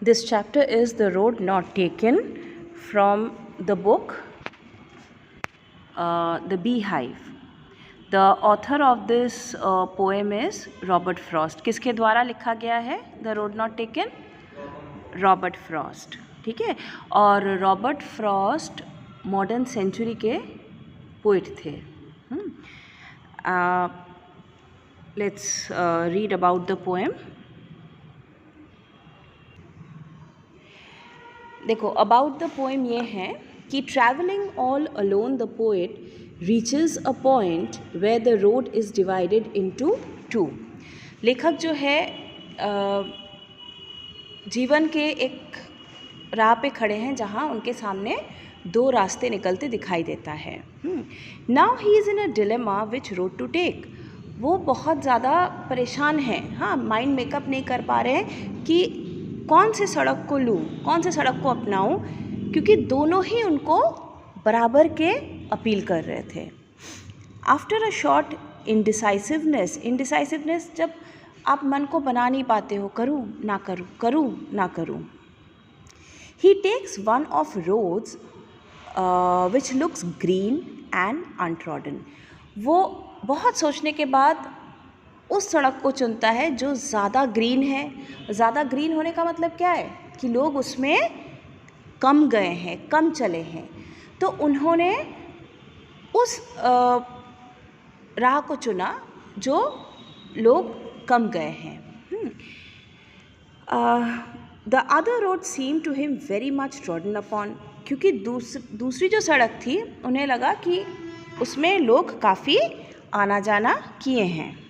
This chapter is The Road Not Taken from the book The Beehive. The author of this poem is Robert Frost. किसके द्वारा लिखा गया है The Road Not Taken? Robert Frost. ठीक है. और Robert Frost modern century के poet थे. Let's read about the poem. देखो, अबाउट द पोएम ये है कि travelling all alone the poet reaches a point where the road is divided into two. लेखक जो है जीवन के एक राह पे खड़े हैं जहाँ उनके सामने दो रास्ते निकलते दिखाई देता है. Now he is in a dilemma which road to take. वो बहुत ज़्यादा परेशान हैं. हाँ, माइंड मेकअप नहीं कर पा रहे हैं कि कौन से सड़क को लूँ, कौन से सड़क को अपनाऊँ, क्योंकि दोनों ही उनको बराबर के अपील कर रहे थे. आफ्टर अ शॉर्ट इंडिसाइसिवनेस, जब आप मन को बना नहीं पाते हो, करूँ ना करूँ, करूँ ना करूँ. He takes one of roads which looks green and untrodden. वो बहुत सोचने के बाद उस सड़क को चुनता है जो ज़्यादा ग्रीन है. ज़्यादा ग्रीन होने का मतलब क्या है कि लोग उसमें कम गए हैं, कम चले हैं. तो उन्होंने उस राह को चुना जो लोग कम गए हैं. The other road seem to him very much trodden upon. क्योंकि दूसरी जो सड़क थी उन्हें लगा कि उसमें लोग काफ़ी आना जाना किए हैं.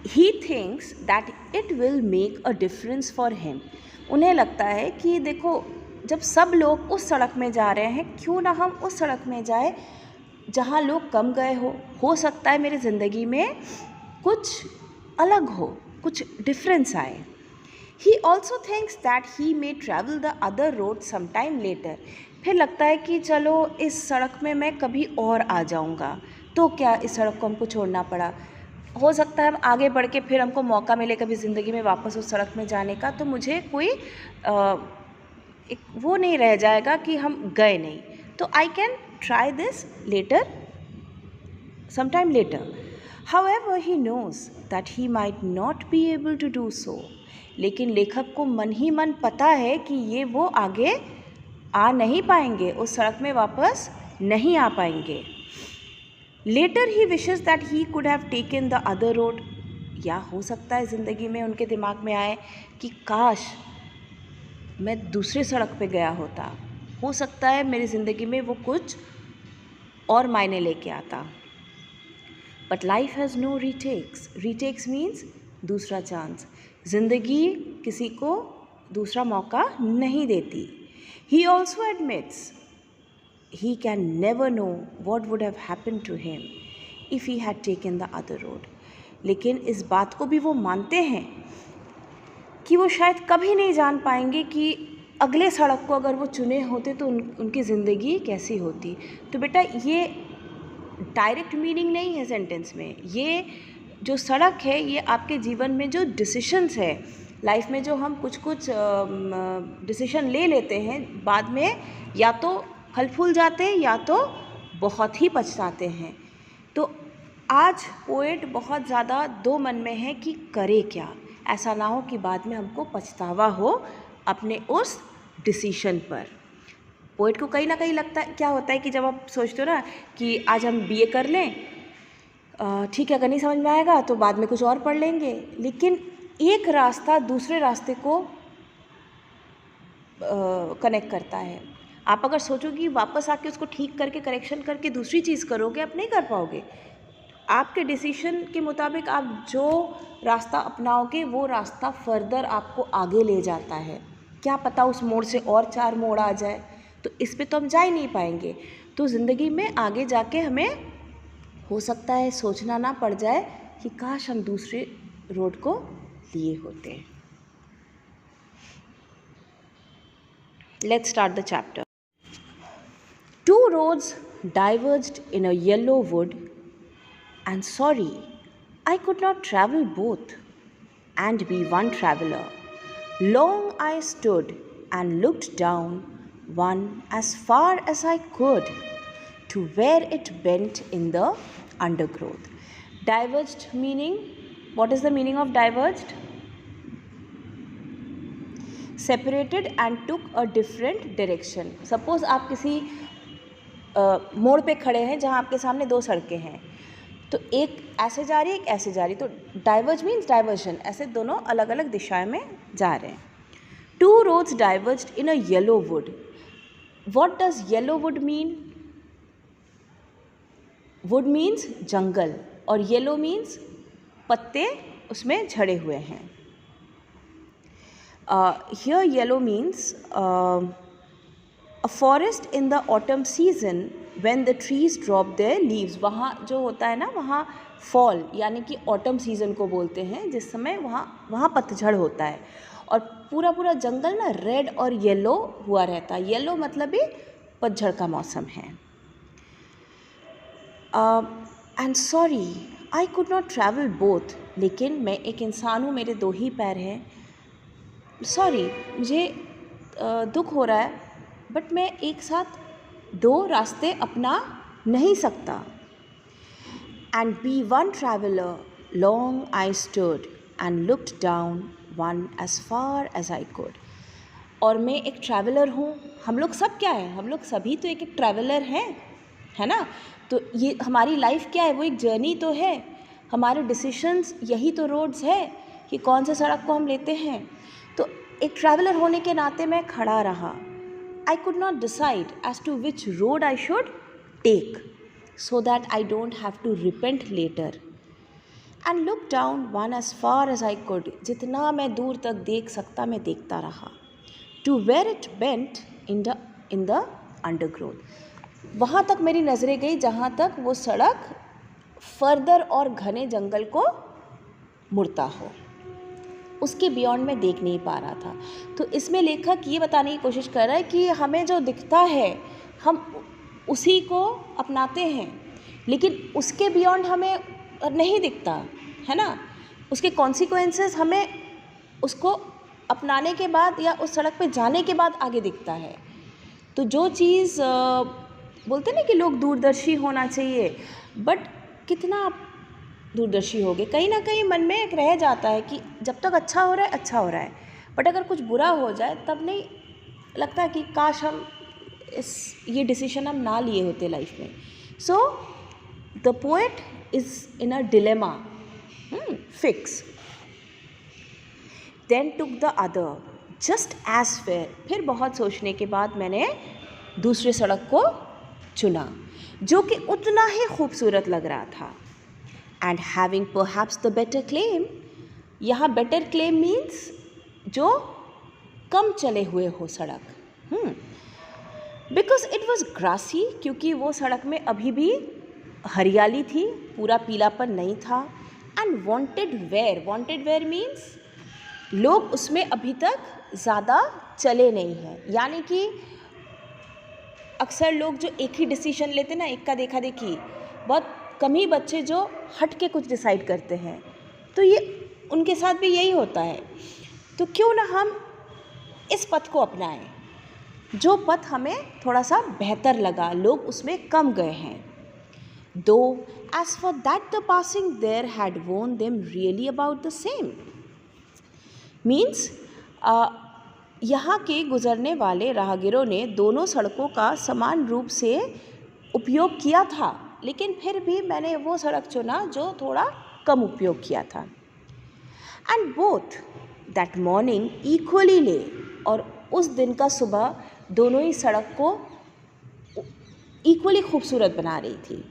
He thinks that it will make a difference for him. उन्हें लगता है कि देखो, जब सब लोग उस सड़क में जा रहे हैं, क्यों ना हम उस सड़क में जाए जहाँ लोग कम गए हो सकता है मेरी ज़िंदगी में कुछ अलग हो, कुछ डिफरेंस आए. He also thinks that he may travel the other road sometime later. फिर लगता है कि चलो इस सड़क में मैं कभी और आ जाऊँगा, तो क्या इस सड़क को हमको छोड़ना पड़ा. हो सकता है हम आगे बढ़ के फिर हमको मौका मिले कभी ज़िंदगी में वापस उस सड़क में जाने का, तो मुझे कोई एक वो नहीं रह जाएगा कि हम गए नहीं. तो I can try this later, sometime later. However, he knows that he might not be able to do so. लेकिन लेखक को मन ही मन पता है कि ये वो आगे आ नहीं पाएंगे, उस सड़क में वापस नहीं आ पाएंगे. Later he wishes that he could have taken the other road. या हो सकता है ज़िंदगी में उनके दिमाग में आए कि काश मैं दूसरे सड़क पे गया होता, हो सकता है मेरी ज़िंदगी में वो कुछ और मायने लेके आता. But life has no retakes. Retakes means दूसरा चांस. ज़िंदगी किसी को दूसरा मौका नहीं देती. He also admits he can never know what would have happened to him if he had taken the other road. लेकिन इस बात को भी वो मानते हैं कि वो शायद कभी नहीं जान पाएंगे कि अगले सड़क को अगर वो चुने होते तो उनकी ज़िंदगी कैसी होती. तो बेटा, ये डायरेक्ट मीनिंग नहीं है सेंटेंस में. ये जो सड़क है ये आपके जीवन में जो डिसीशंस है, लाइफ में जो हम कुछ डिसीशन ले लेते हैं, बाद में या तो फल फूल जाते हैं या तो बहुत ही पछताते हैं. तो आज पोएट बहुत ज़्यादा दो मन में है कि करे क्या. ऐसा ना हो कि बाद में हमको पछतावा हो अपने उस डिसीशन पर. पोएट को कहीं ना कहीं लगता है, क्या होता है कि जब आप सोचते हो ना कि आज हम बीए कर लें, ठीक है, अगर नहीं समझ में आएगा तो बाद में कुछ और पढ़ लेंगे. लेकिन एक रास्ता दूसरे रास्ते को कनेक्ट करता है. आप अगर सोचो कि वापस आके उसको ठीक करके करेक्शन करके दूसरी चीज़ करोगे, आप नहीं कर पाओगे. आपके डिसीजन के मुताबिक आप जो रास्ता अपनाओगे वो रास्ता फर्दर आपको आगे ले जाता है. क्या पता उस मोड़ से और 4 मोड़ आ जाए, तो इस पे तो हम जा ही नहीं पाएंगे. तो ज़िंदगी में आगे जाके हमें हो सकता है सोचना ना पड़ जाए कि काश हम दूसरे रोड को लिए होते. Let's start the chapter. 2 roads diverged in a yellow wood, and sorry, I could not travel both. and be one traveler. Long I stood and looked down, one as far as I could, to where it bent in the undergrowth. Diverged meaning, what is the meaning of diverged? Separated and took a different direction. Suppose आप किसी मोड़ पे खड़े हैं जहाँ आपके सामने दो सड़कें हैं, तो एक ऐसे जा रही है, एक ऐसे जा रही, तो डाइवर्ज मीन्स डाइवर्जन, ऐसे दोनों अलग अलग दिशाएं में जा रहे हैं. Two roads diverged in a yellow wood. What does yellow wood mean? Wood means जंगल और yellow means पत्ते उसमें झड़े हुए हैं. Here yellow means a forest in the autumn season when the trees drop their leaves. वहाँ जो होता है ना, वहाँ fall यानी कि autumn season को बोलते हैं, जिस समय वहाँ पतझड़ होता है और पूरा पूरा जंगल ना रेड और येलो हुआ रहता है. येलो मतलब भी पतझड़ का मौसम है. And sorry I could not travel both. लेकिन मैं एक इंसान हूँ, मेरे दो ही पैर हैं. सॉरी, मुझे दुख हो रहा है, बट मैं एक साथ दो रास्ते अपना नहीं सकता. And be one traveller long I stood and looked down one as far as I could. और मैं एक ट्रैवलर हूँ. हम लोग सब क्या है, हम लोग सभी तो एक एक ट्रैवलर हैं, है ना. तो ये हमारी लाइफ क्या है, वो एक जर्नी तो है. हमारे डिसीशंस यही तो रोड्स है कि कौन से सड़क को हम लेते हैं. तो एक ट्रैवलर होने के नाते मैं खड़ा रहा. I could not decide as to which road I should take so that I don't have to repent later. And look down one as far as I could. जितना मैं दूर तक देख सकता मैं देखता रहा. To where it bent in the undergrowth. वहाँ तक मेरी नज़रें गई जहाँ तक वो सड़क फर्दर और घने जंगल को मुड़ता हो. उसके बियॉन्ड में देख नहीं पा रहा था. तो इसमें लेखक ये बताने की कोशिश कर रहा है कि हमें जो दिखता है हम उसी को अपनाते हैं, लेकिन उसके बियॉन्ड हमें नहीं दिखता है ना. उसके कॉन्सिक्वेंसेस हमें उसको अपनाने के बाद या उस सड़क पे जाने के बाद आगे दिखता है. तो जो चीज़ बोलते ना कि लोग दूरदर्शी होना चाहिए, बट कितना आप दूरदर्शी हो गए. कहीं ना कहीं मन में एक रह जाता है कि जब तक अच्छा हो रहा है अच्छा हो रहा है, बट अगर कुछ बुरा हो जाए तब नहीं लगता है कि काश हम ये डिसीजन हम ना लिए होते लाइफ में. So the poet is in a dilemma. Fix. Then took the other just as fair. फिर बहुत सोचने के बाद मैंने दूसरे सड़क को चुना जो कि उतना ही खूबसूरत लग रहा था. And having perhaps the better claim. यहाँ बेटर क्लेम मीन्स जो कम चले हुए हो सड़क. Because it was grassy. क्योंकि वो सड़क में अभी भी हरियाली थी, पूरा पीलापन नहीं था. एंड वॉन्टेड वेयर मीन्स लोग उसमें अभी तक ज़्यादा चले नहीं हैं. यानी कि अक्सर लोग जो एक ही डिसीजन लेते ना, एक का देखा देखी, बहुत कम ही बच्चे जो हट के कुछ डिसाइड करते हैं. तो ये उनके साथ भी यही होता है. तो क्यों ना हम इस पथ को अपनाएं जो पथ हमें थोड़ा सा बेहतर लगा, लोग उसमें कम गए हैं. Though as for that the passing there had worn them really about the same. Means यहाँ के गुज़रने वाले राहगीरों ने दोनों सड़कों का समान रूप से उपयोग किया था, लेकिन फिर भी मैंने वो सड़क चुना जो थोड़ा कम उपयोग किया था. And both that morning equally ले. और उस दिन का सुबह दोनों ही सड़क को इक्वली खूबसूरत बना रही थी.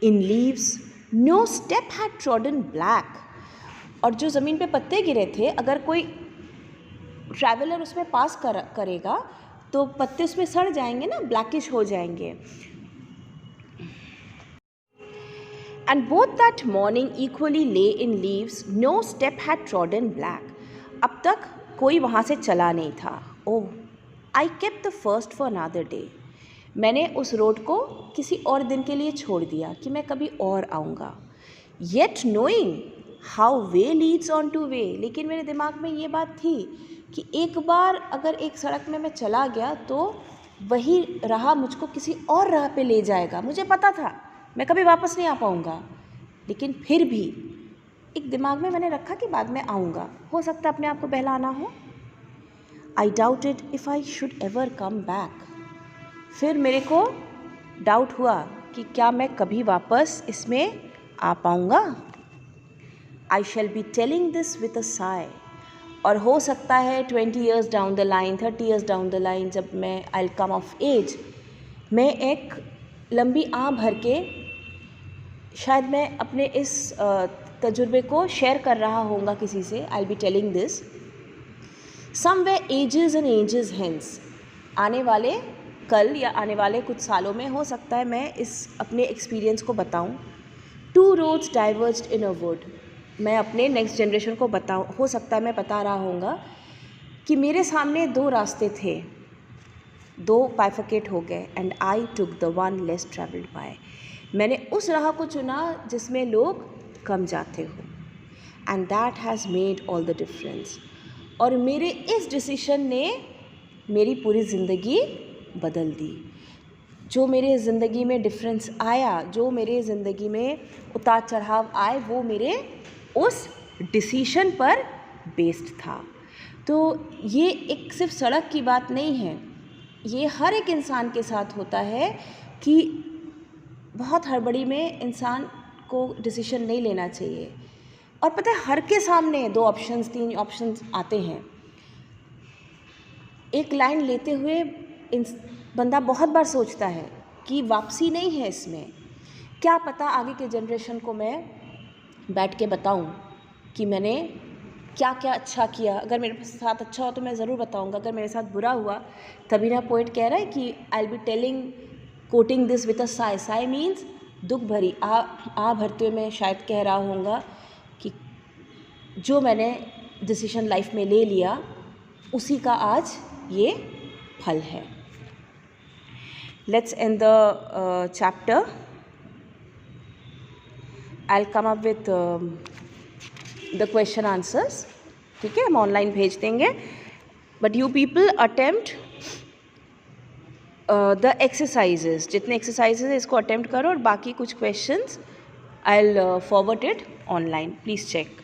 In leaves no step had trodden black. और जो ज़मीन पे पत्ते गिरे थे, अगर कोई ट्रैवलर उसमें पास करेगा तो पत्ते उसमें सड़ जाएंगे ना, ब्लैकिश हो जाएंगे. And both that morning equally lay in leaves no step had trodden black. अब तक कोई वहाँ से चला नहीं था. Oh I kept the first for another day. मैंने उस रोड को किसी और दिन के लिए छोड़ दिया कि मैं कभी और आऊँगा. Yet knowing how way Leeds on two way. लेकिन मेरे दिमाग में ये बात थी कि एक बार अगर एक सड़क में मैं चला गया तो वही राह मुझको किसी और राह पे ले जाएगा। मुझे पता था मैं कभी वापस नहीं आ पाऊँगा, लेकिन फिर भी एक दिमाग में मैंने रखा कि बाद में आऊँगा, हो सकता है अपने आप को बहलाना हो। आई doubted if I should ever come back. फिर मेरे को डाउट हुआ कि क्या मैं कभी वापस इसमें आ पाऊँगा। I shall be telling this with a sigh. और हो सकता है 20 years down the line, 30 years down the line, जब मैं I will come of age, मैं एक लंबी आह भर के शायद मैं अपने इस तजुर्बे को शेयर कर रहा होऊंगा किसी से। I will be telling this somewhere ages and ages hence. आने वाले कल या आने वाले कुछ सालों में हो सकता है मैं इस अपने एक्सपीरियंस को बताऊं। 2 roads diverged in a wood। मैं अपने नेक्स्ट जनरेशन को बताऊं, हो सकता है मैं बता रहा होऊंगा कि मेरे सामने 2 रास्ते थे, 2 बाइफरकेट हो गए and I took the one less travelled bye. मैंने उस राह को चुना जिसमें लोग कम जाते हो, and that has made all the difference. और मेरे इस डिसीजन ने मेरी पूरी ज़िंदगी बदल दी। जो मेरे ज़िंदगी में डिफरेंस आया, जो मेरे ज़िंदगी में उतार चढ़ाव आए, वो मेरे उस डिसीजन पर बेस्ड था। तो ये एक सिर्फ सड़क की बात नहीं है, ये हर एक इंसान के साथ होता है कि बहुत हड़बड़ी में इंसान को डिसीजन नहीं लेना चाहिए। और पता है हर के सामने 2 ऑप्शंस 3 ऑप्शंस आते हैं। एक लाइन लेते हुए बंदा बहुत बार सोचता है कि वापसी नहीं है इसमें। क्या पता आगे के जनरेशन को मैं बैठ के बताऊं कि मैंने क्या क्या अच्छा किया। अगर मेरे साथ अच्छा हो तो मैं ज़रूर बताऊंगा, अगर मेरे साथ बुरा हुआ, तभी ना पोइट कह रहा है कि आई will be telling coating this with a Sai. Sai means दुख भरी आ भरते हुए मैं शायद कह रहा होऊंगा कि जो मैंने डिसीजन लाइफ में ले लिया उसी का आज ये फल है। Let's end the chapter. I will come up with the question answers, ठीक है, हम ऑनलाइन भेज देंगे। But you people attempt the exercises, जितने एक्सरसाइजेज इसको अटेम्प्ट करो, और बाकी कुछ questions I will forward it online, please check.